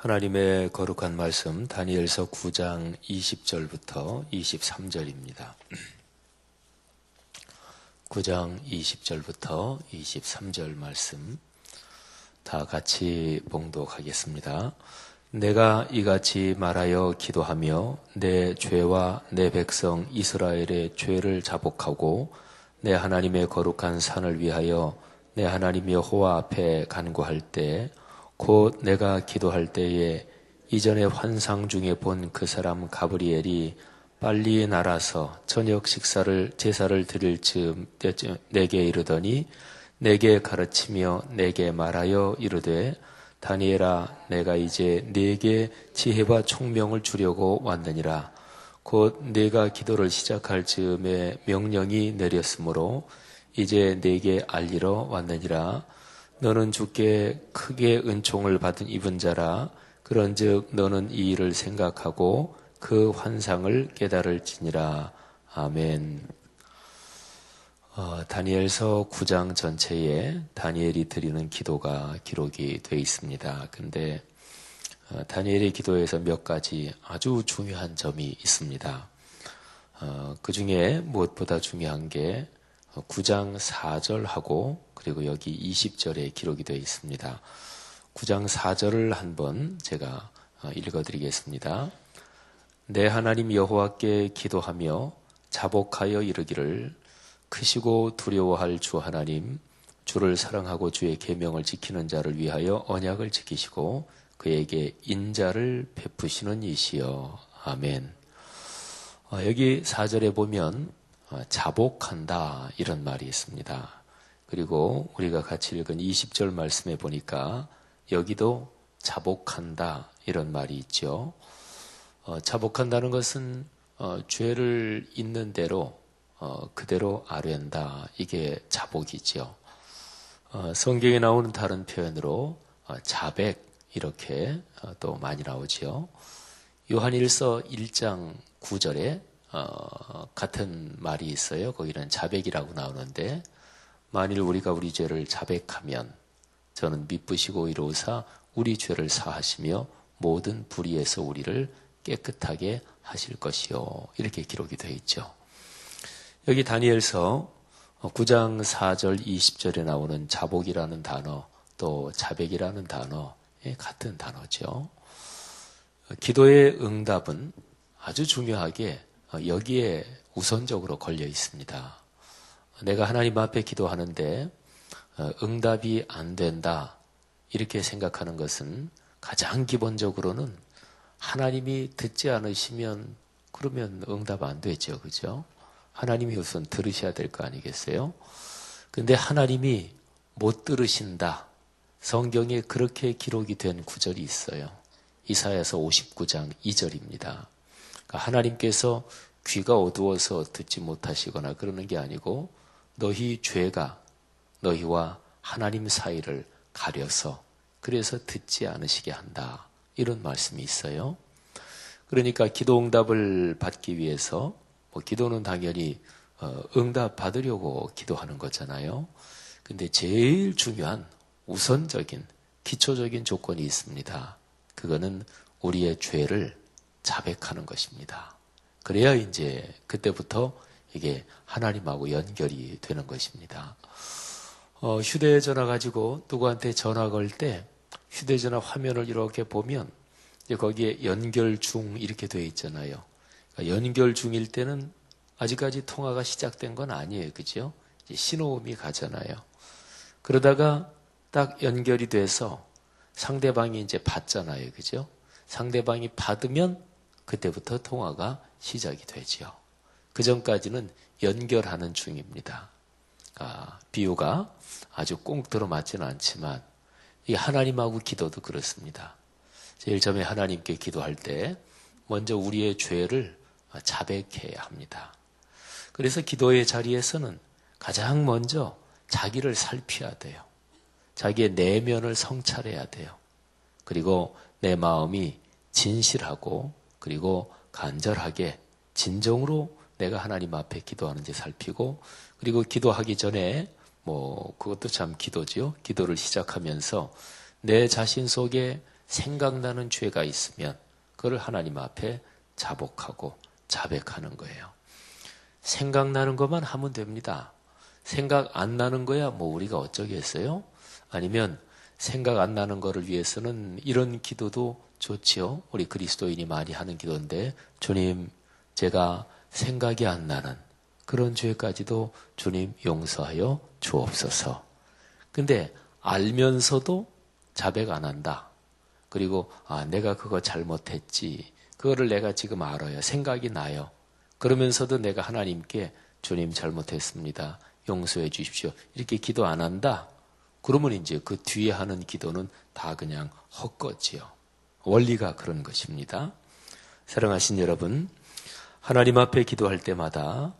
하나님의 거룩한 말씀 다니엘서 9장 20절부터 23절입니다. 9장 20절부터 23절 말씀 다 같이 봉독하겠습니다. 내가 이같이 말하여 기도하며 내 죄와 내 백성 이스라엘의 죄를 자복하고 내 하나님의 거룩한 산을 위하여 내 하나님 여호와 앞에 간구할 때 곧 내가 기도할 때에 이전에 환상 중에 본 그 사람 가브리엘이 빨리 날아서 저녁 제사를 드릴 즈음 내게 이르더니 내게 가르치며 내게 말하여 이르되 다니엘아 내가 이제 네게 지혜와 총명을 주려고 왔느니라. 곧 네가 기도를 시작할 즈음에 명령이 내렸으므로 이제 네게 알리러 왔느니라. 너는 주께 크게 은총을 받은 입은 자라. 그런즉 너는 이 일을 생각하고 그 환상을 깨달을지니라. 아멘. 다니엘서 9장 전체에 다니엘이 드리는 기도가 기록이 되어 있습니다. 근데 다니엘의 기도에서 몇 가지 아주 중요한 점이 있습니다. 그 중에 무엇보다 중요한 게 9장 4절하고 그리고 여기 20절에 기록이 되어 있습니다. 9장 4절을 한번 제가 읽어드리겠습니다. 내 하나님 여호와께 기도하며 자복하여 이르기를 크시고 두려워할 주 하나님, 주를 사랑하고 주의 계명을 지키는 자를 위하여 언약을 지키시고 그에게 인자를 베푸시는 이시여. 아멘. 여기 4절에 보면 자복한다 이런 말이 있습니다. 그리고 우리가 같이 읽은 20절 말씀에 보니까 여기도 자복한다 이런 말이 있죠. 자복한다는 것은 죄를 있는 대로 그대로 아뢰한다. 이게 자복이죠. 성경에 나오는 다른 표현으로 자백 이렇게 또 많이 나오죠. 요한일서 1장 9절에 같은 말이 있어요. 거기는 자백이라고 나오는데 만일 우리가 우리 죄를 자백하면 저는 미쁘시고 이로우사 우리 죄를 사하시며 모든 불의에서 우리를 깨끗하게 하실 것이요. 이렇게 기록이 되어 있죠. 여기 다니엘서 9장 4절 20절에 나오는 자복이라는 단어 또 자백이라는 단어 같은 단어죠. 기도의 응답은 아주 중요하게 여기에 우선적으로 걸려 있습니다. 내가 하나님 앞에 기도하는데 응답이 안 된다 이렇게 생각하는 것은 가장 기본적으로는 하나님이 듣지 않으시면 그러면 응답 안 되죠. 그죠? 하나님이 우선 들으셔야 될 거 아니겠어요? 근데 하나님이 못 들으신다. 성경에 그렇게 기록이 된 구절이 있어요. 이사야서 59장 2절입니다. 그러니까 하나님께서 귀가 어두워서 듣지 못하시거나 그러는 게 아니고 너희 죄가 너희와 하나님 사이를 가려서 그래서 듣지 않으시게 한다. 이런 말씀이 있어요. 그러니까 기도 응답을 받기 위해서 기도는 당연히 응답 받으려고 기도하는 거잖아요. 근데 제일 중요한 우선적인 기초적인 조건이 있습니다. 그거는 우리의 죄를 자백하는 것입니다. 그래야 이제 그때부터 이게 하나님하고 연결이 되는 것입니다. 휴대전화 가지고 누구한테 전화 걸 때 휴대전화 화면을 이렇게 보면 이제 거기에 연결 중 이렇게 되어 있잖아요. 그러니까 연결 중일 때는 아직까지 통화가 시작된 건 아니에요. 그죠? 이제 신호음이 가잖아요. 그러다가 딱 연결이 돼서 상대방이 이제 받잖아요. 그죠? 상대방이 받으면 그때부터 통화가 시작이 되죠. 그 전까지는 연결하는 중입니다. 비유가 아주 꽁 들어맞지는 않지만 이 하나님하고 기도도 그렇습니다. 제일 처음에 하나님께 기도할 때 먼저 우리의 죄를 자백해야 합니다. 그래서 기도의 자리에서는 가장 먼저 자기를 살펴야 돼요. 자기의 내면을 성찰해야 돼요. 그리고 내 마음이 진실하고 그리고 간절하게 진정으로 내가 하나님 앞에 기도하는지 살피고 그리고 기도하기 전에 그것도 참 기도지요. 기도를 시작하면서 내 자신 속에 생각나는 죄가 있으면 그걸 하나님 앞에 자복하고 자백하는 거예요. 생각나는 것만 하면 됩니다. 생각 안 나는 거야 뭐 우리가 어쩌겠어요? 아니면 생각 안 나는 거를 위해서는 이런 기도도 좋지요. 우리 그리스도인이 많이 하는 기도인데, 주님, 제가 생각이 안 나는 그런 죄까지도 주님 용서하여 주옵소서. 근데 알면서도 자백 안 한다. 그리고 내가 그거 잘못했지. 그거를 내가 지금 알아요. 생각이 나요. 그러면서도 내가 하나님께 주님 잘못했습니다. 용서해 주십시오. 이렇게 기도 안 한다. 그러면 이제 그 뒤에 하는 기도는 다 그냥 헛것이요. 원리가 그런 것입니다. 사랑하신 여러분, 하나님 앞에 기도할 때마다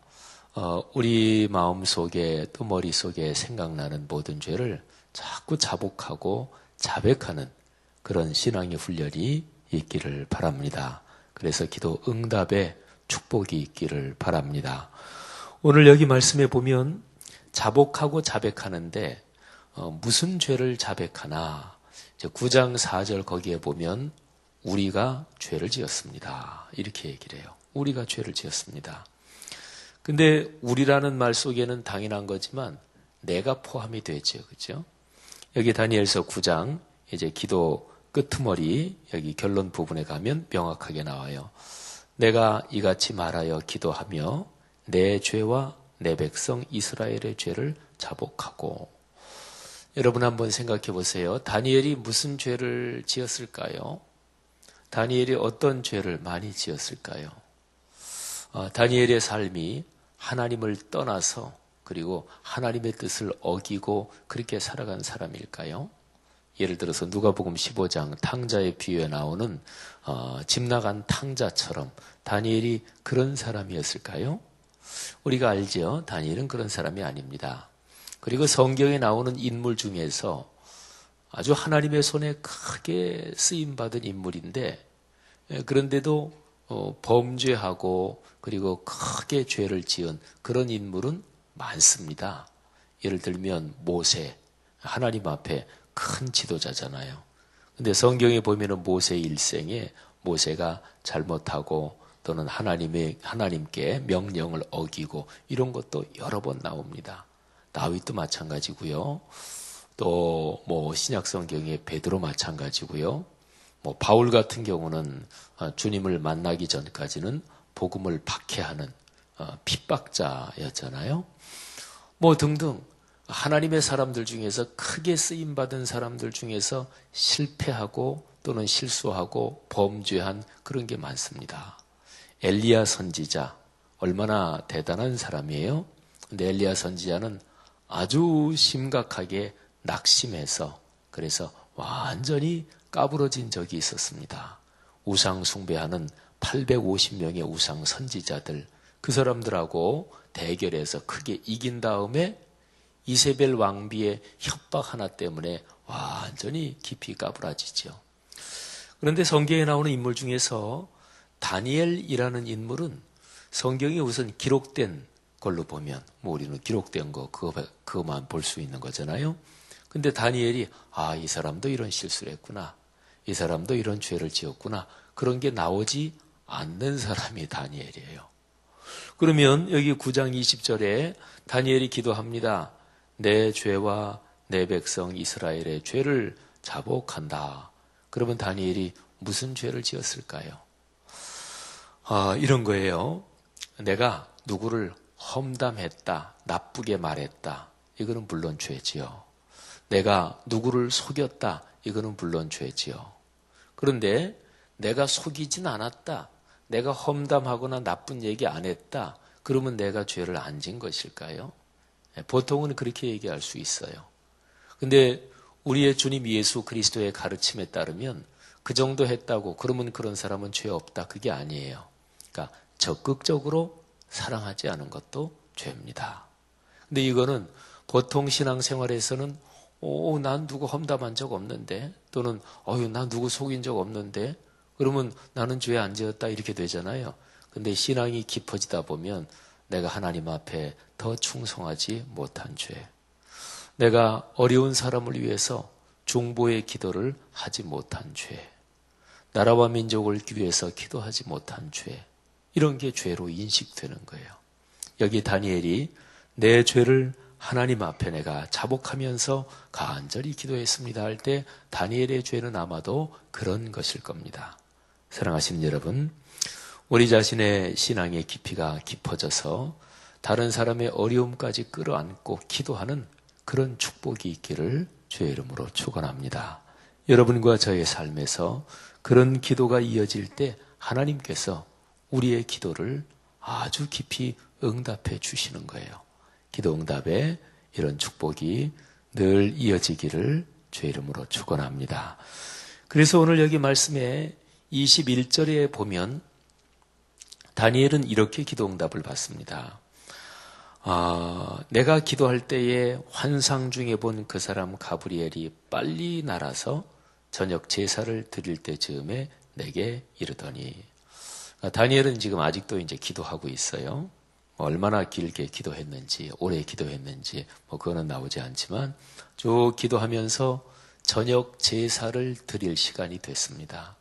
우리 마음속에 또 머릿속에 생각나는 모든 죄를 자꾸 자복하고 자백하는 그런 신앙의 훈련이 있기를 바랍니다. 그래서 기도 응답에 축복이 있기를 바랍니다. 오늘 여기 말씀에 보면 자복하고 자백하는데 무슨 죄를 자백하나? 9장 4절 거기에 보면 우리가 죄를 지었습니다. 이렇게 얘기를 해요. 우리가 죄를 지었습니다. 근데 우리라는 말 속에는 당연한 거지만 내가 포함이 되죠. 그렇죠? 여기 다니엘서 9장 이제 기도 끄트머리 여기 결론 부분에 가면 명확하게 나와요. 내가 이같이 말하여 기도하며 내 죄와 내 백성 이스라엘의 죄를 자복하고. 여러분 한번 생각해 보세요. 다니엘이 무슨 죄를 지었을까요? 다니엘이 어떤 죄를 많이 지었을까요? 다니엘의 삶이 하나님을 떠나서 그리고 하나님의 뜻을 어기고 그렇게 살아간 사람일까요? 예를 들어서 누가복음 15장 탕자의 비유에 나오는 집 나간 탕자처럼 다니엘이 그런 사람이었을까요? 우리가 알죠. 다니엘은 그런 사람이 아닙니다. 그리고 성경에 나오는 인물 중에서 아주 하나님의 손에 크게 쓰임받은 인물인데, 그런데도 범죄하고 그리고 크게 죄를 지은 그런 인물은 많습니다. 예를 들면 모세, 하나님 앞에 큰 지도자잖아요. 근데 성경에 보면은 모세 일생에 모세가 잘못하고 또는 하나님께 명령을 어기고 이런 것도 여러 번 나옵니다. 다윗도 마찬가지고요. 또 신약 성경에 베드로 마찬가지고요. 바울 같은 경우는 주님을 만나기 전까지는 복음을 박해하는 핍박자였잖아요. 등등 하나님의 사람들 중에서 크게 쓰임받은 사람들 중에서 실패하고 또는 실수하고 범죄한 그런 게 많습니다. 엘리야 선지자 얼마나 대단한 사람이에요. 근데 엘리야 선지자는 아주 심각하게 낙심해서 그래서 완전히 까부러진 적이 있었습니다. 우상 숭배하는 850명의 우상 선지자들, 그 사람들하고 대결해서 크게 이긴 다음에 이세벨 왕비의 협박 하나 때문에 완전히 깊이 까부라지죠. 그런데 성경에 나오는 인물 중에서 다니엘이라는 인물은 성경이 우선 기록된 걸로 보면 우리는 기록된 거 그거만 볼 수 있는 거잖아요. 근데 다니엘이 이 사람도 이런 실수를 했구나. 이 사람도 이런 죄를 지었구나. 그런 게 나오지 않는 사람이 다니엘이에요. 그러면 여기 9장 20절에 다니엘이 기도합니다. 내 죄와 내 백성 이스라엘의 죄를 자복한다. 그러면 다니엘이 무슨 죄를 지었을까요? 이런 거예요. 내가 누구를 험담했다, 나쁘게 말했다. 이거는 물론 죄지요. 내가 누구를 속였다. 이거는 물론 죄지요. 그런데 내가 속이진 않았다. 내가 험담하거나 나쁜 얘기 안 했다. 그러면 내가 죄를 안 진 것일까요? 보통은 그렇게 얘기할 수 있어요. 근데 우리의 주님 예수 그리스도의 가르침에 따르면 그 정도 했다고 그러면 그런 사람은 죄 없다. 그게 아니에요. 그러니까 적극적으로 사랑하지 않은 것도 죄입니다. 근데 이거는 보통 신앙생활에서는 난 누구 험담한 적 없는데 또는 난 누구 속인 적 없는데 그러면 나는 죄 안 지었다 이렇게 되잖아요. 근데 신앙이 깊어지다 보면 내가 하나님 앞에 더 충성하지 못한 죄, 내가 어려운 사람을 위해서 중보의 기도를 하지 못한 죄, 나라와 민족을 위해서 기도하지 못한 죄, 이런 게 죄로 인식되는 거예요. 여기 다니엘이 내 죄를 하나님 앞에 내가 자복하면서 간절히 기도했습니다 할 때 다니엘의 죄는 아마도 그런 것일 겁니다. 사랑하시는 여러분, 우리 자신의 신앙의 깊이가 깊어져서 다른 사람의 어려움까지 끌어안고 기도하는 그런 축복이 있기를 주의 이름으로 축원합니다. 여러분과 저의 삶에서 그런 기도가 이어질 때 하나님께서 우리의 기도를 아주 깊이 응답해 주시는 거예요. 기도 응답에 이런 축복이 늘 이어지기를 주의 이름으로 축원합니다. 그래서 오늘 여기 말씀에 21절에 보면 다니엘은 이렇게 기도 응답을 받습니다. 내가 기도할 때에 환상 중에 본 그 사람 가브리엘이 빨리 날아서 저녁 제사를 드릴 때 즈음에 내게 이르더니, 다니엘은 지금 아직도 이제 기도하고 있어요. 얼마나 길게 기도했는지, 오래 기도했는지, 그거는 나오지 않지만, 쭉 기도하면서 저녁 제사를 드릴 시간이 됐습니다.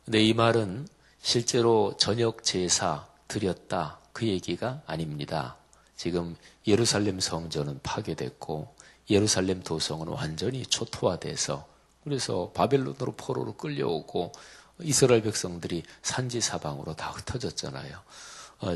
근데 이 말은 실제로 저녁 제사 드렸다, 그 얘기가 아닙니다. 지금 예루살렘 성전은 파괴됐고, 예루살렘 도성은 완전히 초토화돼서, 그래서 바벨론으로 포로로 끌려오고, 이스라엘 백성들이 산지사방으로 다 흩어졌잖아요.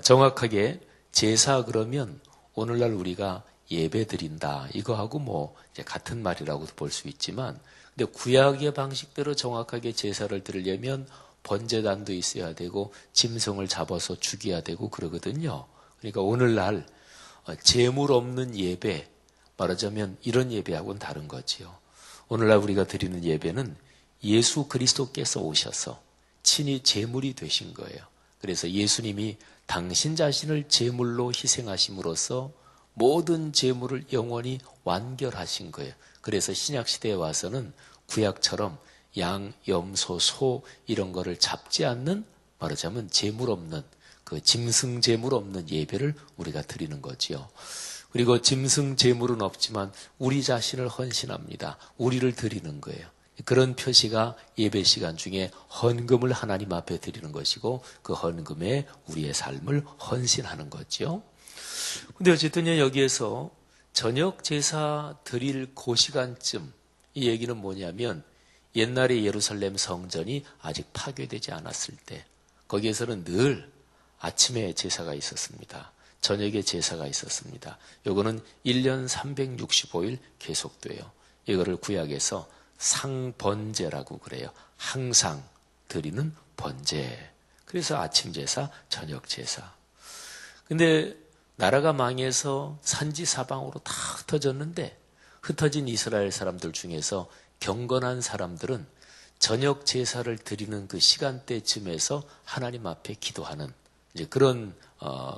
정확하게 제사 그러면 오늘날 우리가 예배 드린다 이거하고 이제 같은 말이라고도 볼 수 있지만, 근데 구약의 방식대로 정확하게 제사를 드리려면 번제단도 있어야 되고 짐승을 잡아서 죽여야 되고 그러거든요. 그러니까 오늘날 제물 없는 예배, 말하자면 이런 예배하고는 다른 거지요. 오늘날 우리가 드리는 예배는 예수 그리스도께서 오셔서 친히 제물이 되신 거예요. 그래서 예수님이 당신 자신을 제물로 희생하심으로써 모든 제물을 영원히 완결하신 거예요. 그래서 신약시대에 와서는 구약처럼 양, 염소, 소 이런 거를 잡지 않는, 말하자면 제물 없는, 그 짐승 제물 없는 예배를 우리가 드리는 거지요. 그리고 짐승 제물은 없지만 우리 자신을 헌신합니다. 우리를 드리는 거예요. 그런 표시가 예배 시간 중에 헌금을 하나님 앞에 드리는 것이고, 그 헌금에 우리의 삶을 헌신하는 거죠. 근데 어쨌든 여기에서 저녁 제사 드릴 그 시간쯤, 이 얘기는 뭐냐면 옛날에 예루살렘 성전이 아직 파괴되지 않았을 때 거기에서는 늘 아침에 제사가 있었습니다. 저녁에 제사가 있었습니다. 요거는 1년 365일 계속돼요. 이거를 구약에서 상번제라고 그래요. 항상 드리는 번제. 그래서 아침 제사, 저녁 제사. 근데 나라가 망해서 산지 사방으로 다 흩어졌는데, 흩어진 이스라엘 사람들 중에서 경건한 사람들은 저녁 제사를 드리는 그 시간대쯤에서 하나님 앞에 기도하는 이제 그런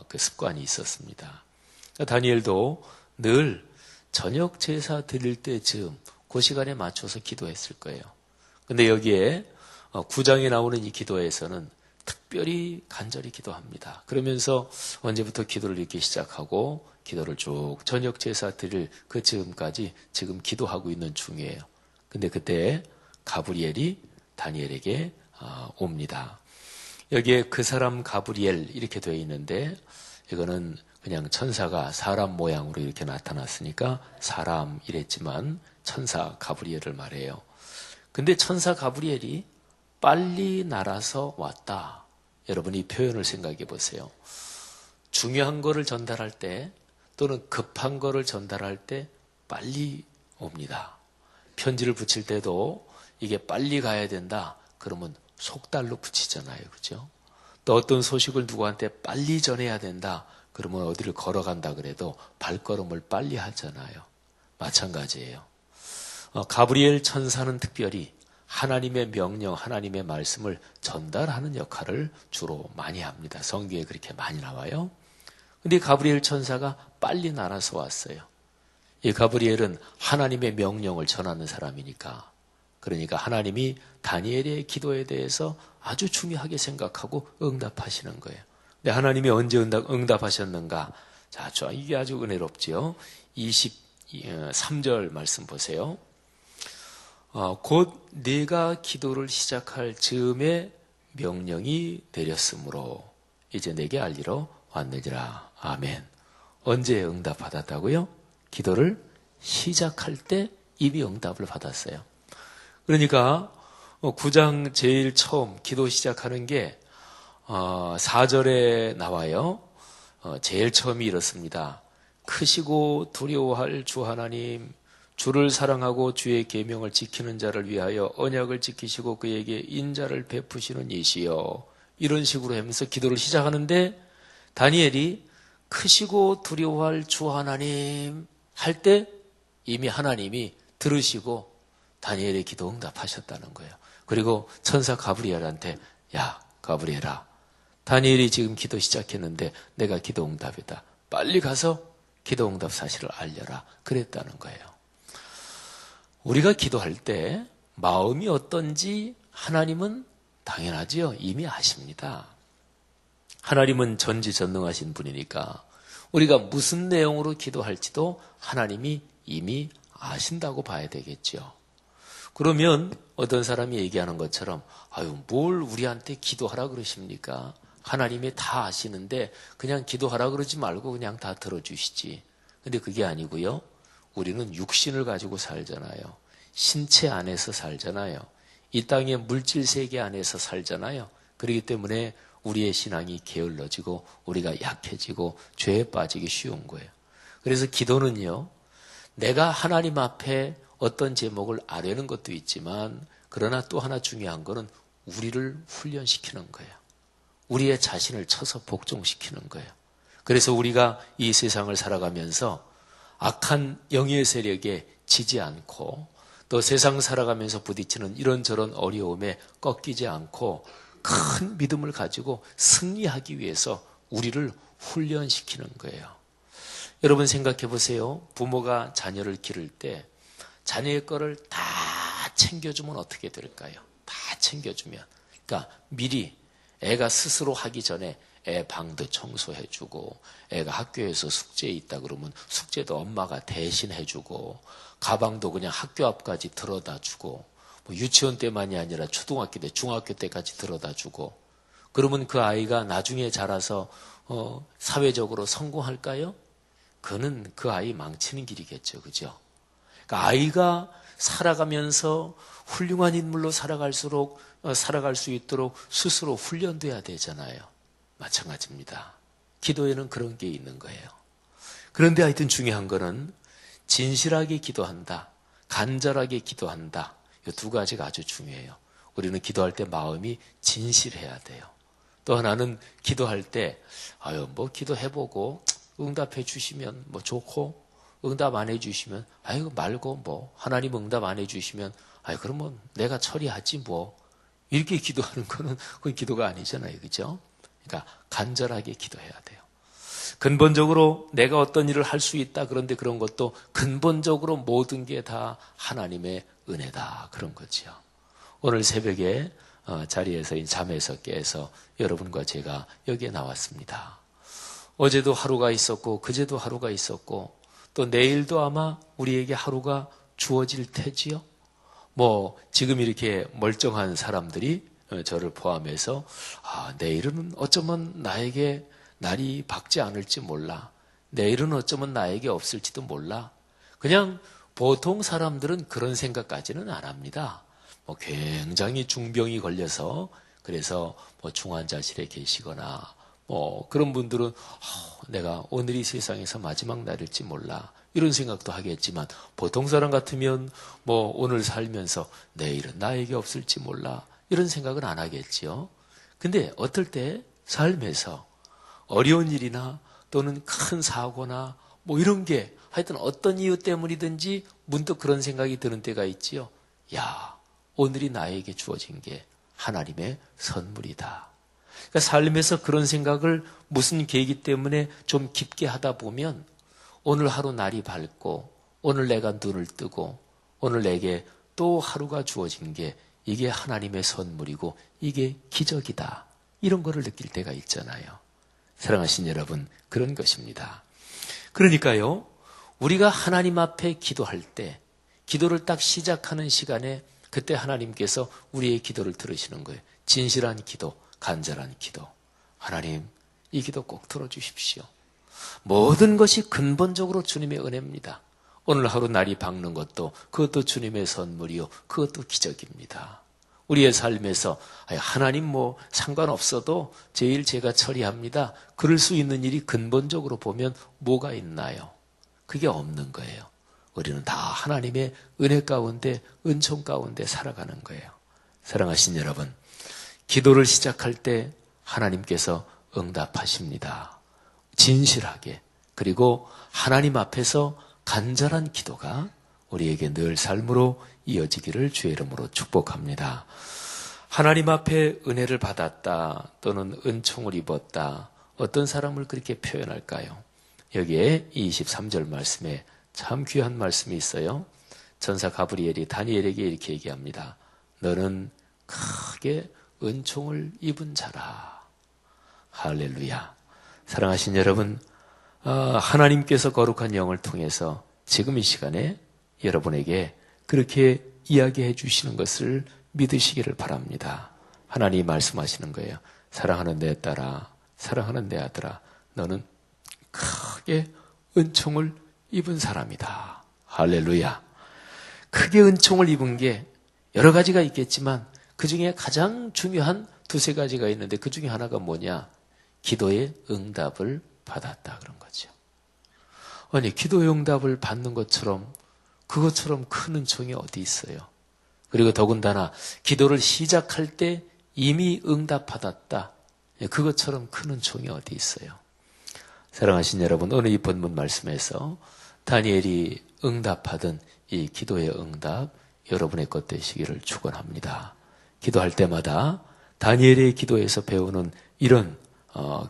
그 습관이 있었습니다. 다니엘도 늘 저녁 제사 드릴 때쯤 그 시간에 맞춰서 기도했을 거예요. 근데 여기에 9장에 나오는 이 기도에서는 특별히 간절히 기도합니다. 그러면서 언제부터 기도를 읽기 시작하고 기도를 쭉 저녁 제사 드릴 그 즈음까지 지금 기도하고 있는 중이에요. 근데 그때 가브리엘이 다니엘에게 옵니다. 여기에 그 사람 가브리엘 이렇게 되어 있는데, 이거는 그냥 천사가 사람 모양으로 이렇게 나타났으니까 사람 이랬지만 천사 가브리엘을 말해요. 근데 천사 가브리엘이 빨리 날아서 왔다. 여러분 이 표현을 생각해 보세요. 중요한 거를 전달할 때 또는 급한 거를 전달할 때 빨리 옵니다. 편지를 붙일 때도 이게 빨리 가야 된다. 그러면 속달로 붙이잖아요. 그죠? 또 어떤 소식을 누구한테 빨리 전해야 된다. 그러면 어디를 걸어간다 그래도 발걸음을 빨리 하잖아요. 마찬가지예요. 가브리엘 천사는 특별히 하나님의 명령, 하나님의 말씀을 전달하는 역할을 주로 많이 합니다. 성경에 그렇게 많이 나와요. 근데 가브리엘 천사가 빨리 날아서 왔어요. 이 가브리엘은 하나님의 명령을 전하는 사람이니까, 그러니까 하나님이 다니엘의 기도에 대해서 아주 중요하게 생각하고 응답하시는 거예요. 근데 하나님이 언제 응답하셨는가? 자, 이게 아주 은혜롭지요. 23절 말씀 보세요. 곧 네가 기도를 시작할 즈음에 명령이 내렸으므로 이제 내게 알리러 왔느니라. 아멘. 언제 응답받았다고요? 기도를 시작할 때 이미 응답을 받았어요. 그러니까 9장 제일 처음 기도 시작하는 게 4절에 나와요. 제일 처음이 이렇습니다. 크시고 두려워할 주 하나님, 주를 사랑하고 주의 계명을 지키는 자를 위하여 언약을 지키시고 그에게 인자를 베푸시는 이시여. 이런 식으로 하면서 기도를 시작하는데 다니엘이 크시고 두려워할 주 하나님 할 때 이미 하나님이 들으시고 다니엘의 기도 응답하셨다는 거예요. 그리고 천사 가브리엘한테 야 가브리엘아, 다니엘이 지금 기도 시작했는데 내가 기도 응답이다. 빨리 가서 기도 응답 사실을 알려라. 그랬다는 거예요. 우리가 기도할 때 마음이 어떤지 하나님은 당연하지요. 이미 아십니다. 하나님은 전지전능하신 분이니까 우리가 무슨 내용으로 기도할지도 하나님이 이미 아신다고 봐야 되겠죠. 그러면 어떤 사람이 얘기하는 것처럼 아유 뭘 우리한테 기도하라 그러십니까? 하나님이 다 아시는데 그냥 기도하라 그러지 말고 그냥 다 들어주시지. 근데 그게 아니고요. 우리는 육신을 가지고 살잖아요. 신체 안에서 살잖아요. 이 땅의 물질 세계 안에서 살잖아요. 그렇기 때문에 우리의 신앙이 게을러지고 우리가 약해지고 죄에 빠지기 쉬운 거예요. 그래서 기도는요. 내가 하나님 앞에 어떤 제목을 아뢰는 것도 있지만 그러나 또 하나 중요한 거는 우리를 훈련시키는 거예요. 우리의 자신을 쳐서 복종시키는 거예요. 그래서 우리가 이 세상을 살아가면서 악한 영의 세력에 지지 않고 또 세상 살아가면서 부딪히는 이런저런 어려움에 꺾이지 않고 큰 믿음을 가지고 승리하기 위해서 우리를 훈련시키는 거예요. 여러분 생각해 보세요. 부모가 자녀를 기를 때 자녀의 거를 다 챙겨주면 어떻게 될까요? 다 챙겨주면. 그러니까 미리 애가 스스로 하기 전에 애 방도 청소해주고 애가 학교에서 숙제 있다 그러면 숙제도 엄마가 대신 해주고 가방도 그냥 학교 앞까지 들어다주고 뭐 유치원 때만이 아니라 초등학교 때 중학교 때까지 들어다주고 그러면 그 아이가 나중에 자라서 사회적으로 성공할까요? 그는 그 아이 망치는 길이겠죠. 그죠? 그러니까 아이가 살아가면서 훌륭한 인물로 살아갈 수 있도록 스스로 훈련돼야 되잖아요. 마찬가지입니다. 기도에는 그런 게 있는 거예요. 그런데 하여튼 중요한 거는 진실하게 기도한다, 간절하게 기도한다. 이 두 가지가 아주 중요해요. 우리는 기도할 때 마음이 진실해야 돼요. 또 하나는 기도할 때 뭐 기도해보고 응답해 주시면 뭐 좋고 응답 안 해주시면 아이고 말고 뭐 하나님 응답 안 해주시면 그러면 내가 처리하지 뭐 이렇게 기도하는 거는 그건 기도가 아니잖아요. 그죠? 그러니까 간절하게 기도해야 돼요. 근본적으로 내가 어떤 일을 할 수 있다. 그런데 그런 것도 근본적으로 모든 게 다 하나님의 은혜다. 그런 거죠. 오늘 새벽에 자리에서 잠에서 깨서 여러분과 제가 여기에 나왔습니다. 어제도 하루가 있었고 그제도 하루가 있었고 또 내일도 아마 우리에게 하루가 주어질 테지요. 뭐 지금 이렇게 멀쩡한 사람들이 저를 포함해서 내일은 어쩌면 나에게 날이 밝지 않을지 몰라. 내일은 어쩌면 나에게 없을지도 몰라. 그냥 보통 사람들은 그런 생각까지는 안 합니다. 뭐 굉장히 중병이 걸려서 그래서 뭐 중환자실에 계시거나 뭐 그런 분들은 내가 오늘이 세상에서 마지막 날일지 몰라. 이런 생각도 하겠지만 보통 사람 같으면 뭐 오늘 살면서 내일은 나에게 없을지 몰라. 이런 생각은 안 하겠지요. 근데 어떨 때 삶에서 어려운 일이나 또는 큰 사고나 뭐 이런 게 하여튼 어떤 이유 때문이든지 문득 그런 생각이 드는 때가 있지요. 야, 오늘이 나에게 주어진 게 하나님의 선물이다. 그러니까 삶에서 그런 생각을 무슨 계기 때문에 좀 깊게 하다 보면 오늘 하루 날이 밝고 오늘 내가 눈을 뜨고 오늘 내게 또 하루가 주어진 게 이게 하나님의 선물이고 이게 기적이다. 이런 거를 느낄 때가 있잖아요. 사랑하신 여러분, 그런 것입니다. 그러니까요, 우리가 하나님 앞에 기도할 때 기도를 딱 시작하는 시간에 그때 하나님께서 우리의 기도를 들으시는 거예요. 진실한 기도, 간절한 기도. 하나님, 이 기도 꼭 들어주십시오. 모든 것이 근본적으로 주님의 은혜입니다. 오늘 하루 날이 밝는 것도 그것도 주님의 선물이요. 그것도 기적입니다. 우리의 삶에서 하나님 뭐 상관없어도 제 일 제가 처리합니다. 그럴 수 있는 일이 근본적으로 보면 뭐가 있나요? 그게 없는 거예요. 우리는 다 하나님의 은혜 가운데 은총 가운데 살아가는 거예요. 사랑하신 여러분, 기도를 시작할 때 하나님께서 응답하십니다. 진실하게 그리고 하나님 앞에서 간절한 기도가 우리에게 늘 삶으로 이어지기를 주의 이름으로 축복합니다. 하나님 앞에 은혜를 받았다 또는 은총을 입었다. 어떤 사람을 그렇게 표현할까요? 여기에 23절 말씀에 참 귀한 말씀이 있어요. 전사 가브리엘이 다니엘에게 이렇게 얘기합니다. 너는 크게 은총을 입은 자라. 할렐루야. 사랑하신 여러분, 하나님께서 거룩한 영을 통해서 지금 이 시간에 여러분에게 그렇게 이야기해 주시는 것을 믿으시기를 바랍니다. 하나님이 말씀하시는 거예요. 사랑하는 내 딸아, 사랑하는 내 아들아, 너는 크게 은총을 입은 사람이다. 할렐루야. 크게 은총을 입은 게 여러 가지가 있겠지만 그 중에 가장 중요한 두세 가지가 있는데 그 중에 하나가 뭐냐? 기도의 응답을 받았다 그런 거죠. 아니, 기도의 응답을 받는 것처럼 그것처럼 큰 은총이 어디 있어요? 그리고 더군다나 기도를 시작할 때 이미 응답받았다. 그것처럼 큰 은총이 어디 있어요? 사랑하신 여러분, 오늘 이 본문 말씀에서 다니엘이 응답하던 이 기도의 응답 여러분의 것 되시기를 축원합니다. 기도할 때마다 다니엘의 기도에서 배우는 이런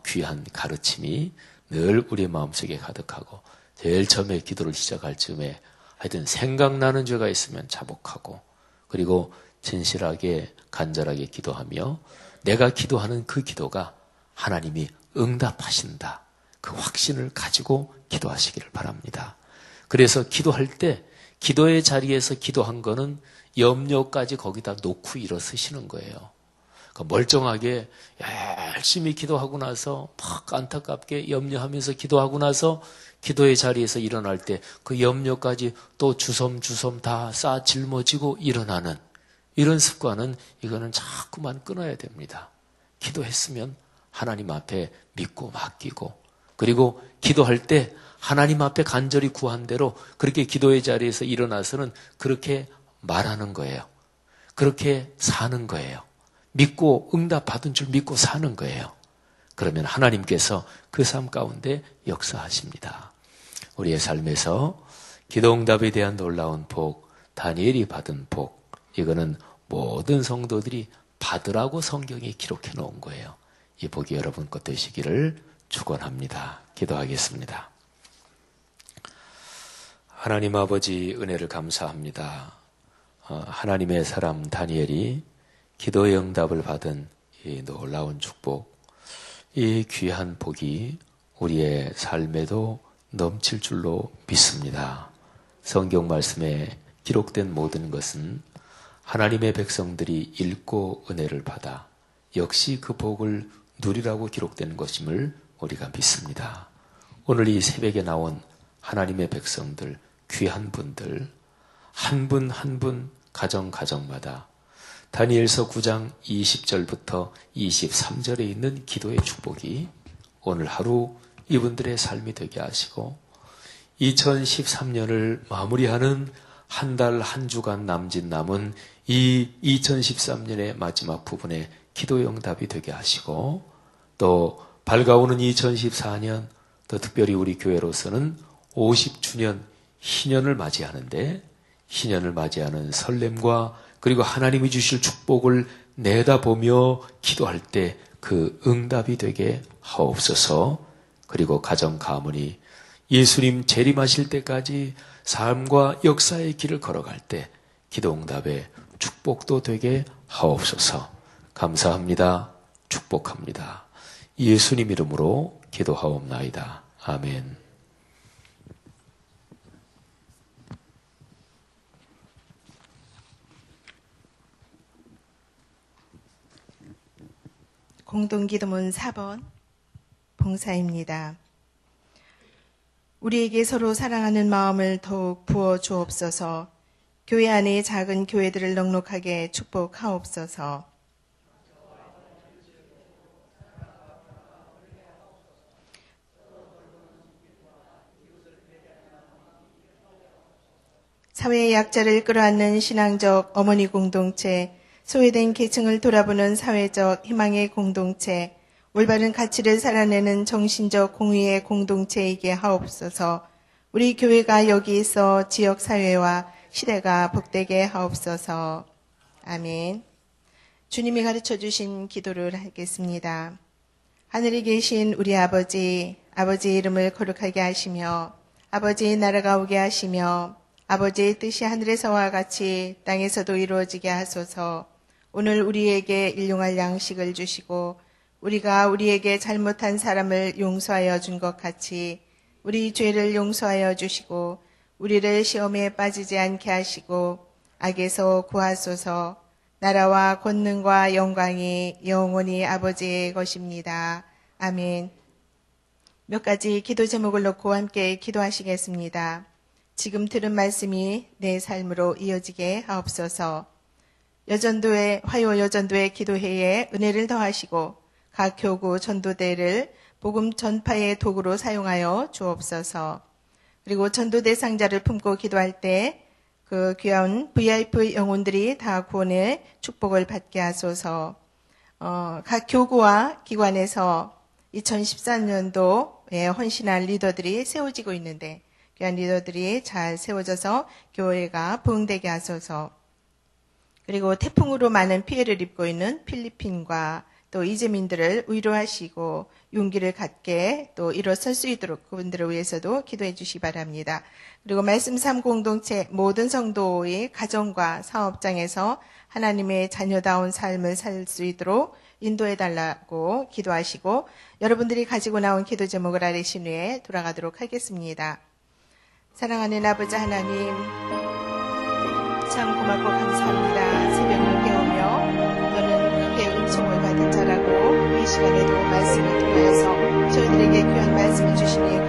귀한 가르침이 늘 우리의 마음속에 가득하고 제일 처음에 기도를 시작할 즈음에 하여튼 생각나는 죄가 있으면 자복하고 그리고 진실하게 간절하게 기도하며 내가 기도하는 그 기도가 하나님이 응답하신다. 그 확신을 가지고 기도하시기를 바랍니다. 그래서 기도할 때 기도의 자리에서 기도한 거는 염려까지 거기다 놓고 일어서시는 거예요. 그러니까 멀쩡하게 열심히 기도하고 나서 막 안타깝게 염려하면서 기도하고 나서 기도의 자리에서 일어날 때 그 염려까지 또 주섬주섬 다 쌓아 짊어지고 일어나는 이런 습관은 이거는 자꾸만 끊어야 됩니다. 기도했으면 하나님 앞에 믿고 맡기고 그리고 기도할 때 하나님 앞에 간절히 구한 대로 그렇게 기도의 자리에서 일어나서는 그렇게 말하는 거예요. 그렇게 사는 거예요. 믿고 응답받은 줄 믿고 사는 거예요. 그러면 하나님께서 그 삶 가운데 역사하십니다. 우리의 삶에서 기도응답에 대한 놀라운 복, 다니엘이 받은 복, 이거는 모든 성도들이 받으라고 성경에 기록해 놓은 거예요. 이 복이 여러분 것 되시기를 축원합니다. 기도하겠습니다. 하나님 아버지 은혜를 감사합니다. 하나님의 사람 다니엘이 기도의 응답을 받은 이 놀라운 축복, 이 귀한 복이 우리의 삶에도 넘칠 줄로 믿습니다. 성경 말씀에 기록된 모든 것은 하나님의 백성들이 읽고 은혜를 받아 역시 그 복을 누리라고 기록된 것임을 우리가 믿습니다. 오늘 이 새벽에 나온 하나님의 백성들, 귀한 분들, 한 분 한 분 가정마다 다니엘서 9장 20절부터 23절에 있는 기도의 축복이 오늘 하루 이분들의 삶이 되게 하시고 2013년을 마무리하는 한 달 한 주간 남짓 남은 이 2013년의 마지막 부분에 기도의 응답이 되게 하시고 또 밝아오는 2014년 또 특별히 우리 교회로서는 50주년 희년을 맞이하는데 희년을 맞이하는 설렘과 그리고 하나님이 주실 축복을 내다보며 기도할 때 그 응답이 되게 하옵소서. 그리고 가정 가문이 예수님 재림하실 때까지 삶과 역사의 길을 걸어갈 때 기도 응답의 축복도 되게 하옵소서. 감사합니다. 축복합니다. 예수님 이름으로 기도하옵나이다. 아멘. 공동기도문 4번 봉사입니다. 우리에게 서로 사랑하는 마음을 더욱 부어 주옵소서. 교회 안의 작은 교회들을 넉넉하게 축복하옵소서. 사회의 약자를 끌어안는 신앙적 어머니 공동체, 소외된 계층을 돌아보는 사회적 희망의 공동체, 올바른 가치를 살아내는 정신적 공의의 공동체이게 하옵소서. 우리 교회가 여기 있어 지역사회와 시대가 복되게 하옵소서. 아멘. 주님이 가르쳐 주신 기도를 하겠습니다. 하늘에 계신 우리 아버지, 아버지의 이름을 거룩하게 하시며 아버지의 나라가 오게 하시며 아버지의 뜻이 하늘에서와 같이 땅에서도 이루어지게 하소서. 오늘 우리에게 일용할 양식을 주시고 우리가 우리에게 잘못한 사람을 용서하여 준 것 같이 우리 죄를 용서하여 주시고 우리를 시험에 빠지지 않게 하시고 악에서 구하소서. 나라와 권능과 영광이 영원히 아버지의 것입니다. 아멘. 몇 가지 기도 제목을 놓고 함께 기도하시겠습니다. 지금 들은 말씀이 내 삶으로 이어지게 하옵소서. 화요 여전도회 기도회에 은혜를 더하시고 각 교구 전도대를 복음 전파의 도구로 사용하여 주옵소서. 그리고 전도 대상자를 품고 기도할 때 그 귀한 VIP 영혼들이 다 구원의 축복을 받게 하소서. 각 교구와 기관에서 2014년도에 헌신한 리더들이 세워지고 있는데 귀한 리더들이 잘 세워져서 교회가 부흥되게 하소서. 그리고 태풍으로 많은 피해를 입고 있는 필리핀과 또 이재민들을 위로하시고 용기를 갖게 또 일어설 수 있도록 그분들을 위해서도 기도해 주시기 바랍니다. 그리고 말씀 삶 공동체 모든 성도의 가정과 사업장에서 하나님의 자녀다운 삶을 살 수 있도록 인도해 달라고 기도하시고 여러분들이 가지고 나온 기도 제목을 알으신 후에 돌아가도록 하겠습니다. 사랑하는 아버지 하나님, 참 고맙고 감사합니다. 새벽을 깨우며 너는 크게 은총을 받은 자라고 이 시간에도 말씀을 통하여서 저희들에게 귀한 말씀을 주시니